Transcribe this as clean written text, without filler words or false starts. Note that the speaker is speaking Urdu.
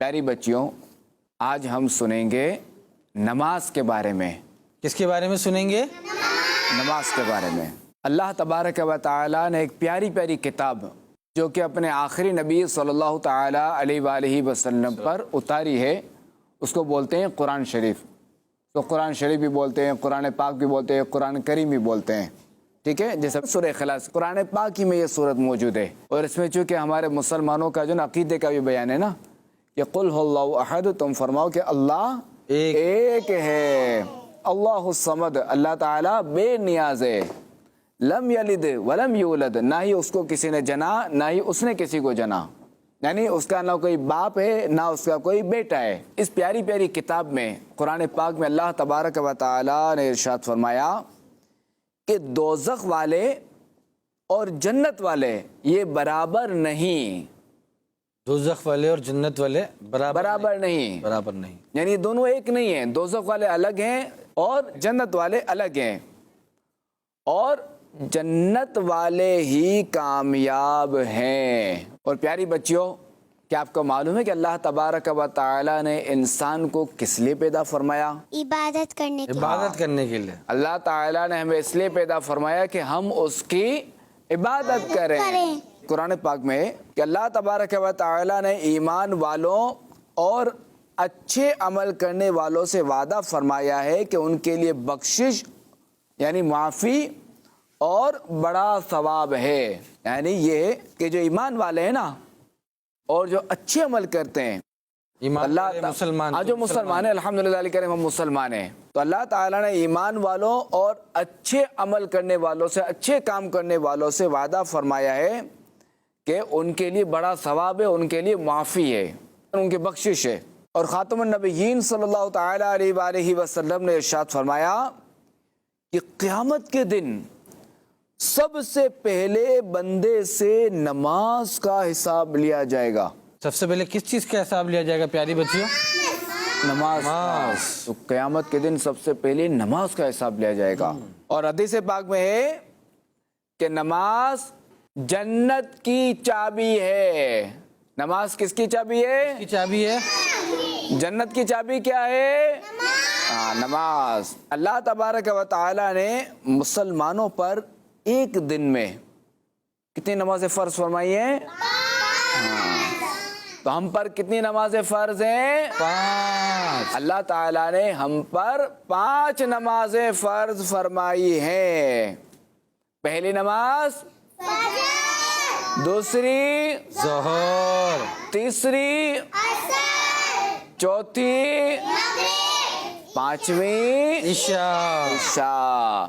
پیاری بچیوں، آج ہم سنیں گے نماز کے بارے میں۔ کس کے بارے میں سنیں گے؟ نماز کے بارے میں۔ اللہ تبارک و تعالیٰ نے ایک پیاری پیاری کتاب جو کہ اپنے آخری نبی صلی اللہ تعالیٰ علیہ وآلہ وسلم پر اتاری ہے، اس کو بولتے ہیں قرآن شریف۔ تو قرآن شریف بھی بولتے ہیں، قرآن پاک بھی بولتے ہیں، قرآن کریم بھی بولتے ہیں، ٹھیک ہے؟ جیسے سورہ اخلاص قرآن پاک ہی میں یہ صورت موجود ہے، اور اس میں چونکہ ہمارے مسلمانوں کا جو نا عقیدے کا بھی بیان ہے نا کہ قل هو اللہ احد، تم فرماؤ کہ اللہ ایک ہے، اللہ الصمد، اللہ تعالیٰ بے نیاز ہے، لم یلد ولم یولد، نہ ہی اس کو کسی نے جنا نہ ہی اس نے کسی کو جنا، یعنی اس کا نہ کوئی باپ ہے نہ اس کا کوئی بیٹا ہے۔ اس پیاری پیاری کتاب میں قرآن پاک میں اللہ تبارک و تعالیٰ نے ارشاد فرمایا کہ دوزخ والے اور جنت والے یہ برابر نہیں، دوزخ والے اور جنت والے برابر نہیں، یعنی دونوں ایک نہیں ہیں۔ دوزخ والے الگ ہیں اور جنت والے الگ ہیں، اور جنت والے ہی کامیاب ہیں۔ اور پیاری بچیوں، کیا آپ کو معلوم ہے کہ اللہ تبارک و تعالیٰ نے انسان کو کس لیے پیدا فرمایا؟ عبادت کرنے کے لیے۔ اللہ تعالیٰ نے ہمیں اس لیے پیدا فرمایا کہ ہم اس کی عبادت کریں۔ قرآن پاک میں کہ اللہ تبارک و تعالیٰ نے ایمان والوں اور اچھے عمل کرنے والوں سے وعدہ فرمایا ہے کہ ان کے لیے بخشش یعنی معافی اور بڑا ثواب ہے۔ یعنی یہ کہ جو ایمان والے ہیں نا اور جو اچھے عمل کرتے ہیں، جو مسلمان ہیں، الحمدللہ علیہ کریم ہم مسلمان ہیں، تو اللہ تعالیٰ نے ایمان والوں اور اچھے عمل کرنے والوں سے، اچھے کام کرنے والوں سے وعدہ فرمایا ہے کہ ان کے لیے بڑا ثواب ہے، ان کے لیے معافی ہے، ان کی بخشش ہے۔ اور خاتم النبیین صلی اللہ تعالیٰ علیہ وآلہ وسلم نے ارشاد فرمایا کہ قیامت کے دن سب سے پہلے بندے سے نماز کا حساب لیا جائے گا۔ سب سے پہلے کس چیز کا حساب لیا جائے گا پیاری بچیوں؟ نماز۔ تو قیامت کے دن سب سے پہلے نماز کا حساب لیا جائے گا۔ اور حدیث پاک میں ہے کہ نماز جنت کی چابی ہے۔ نماز کس کی چابی ہے؟ کی چابی ہے؟ جنت کی چابی کیا ہے؟ نماز۔ اللہ تبارک و تعالیٰ نے مسلمانوں پر ایک دن میں کتنی نمازیں فرض فرمائی ہیں؟ تو ہم پر کتنی نمازیں فرض ہیں؟ 5۔ اللہ تعالیٰ نے ہم پر 5 نمازیں فرض فرمائی ہیں۔ پہلی نماز، دوسری ظہر، تیسری چوتھی، پانچویں عشاء۔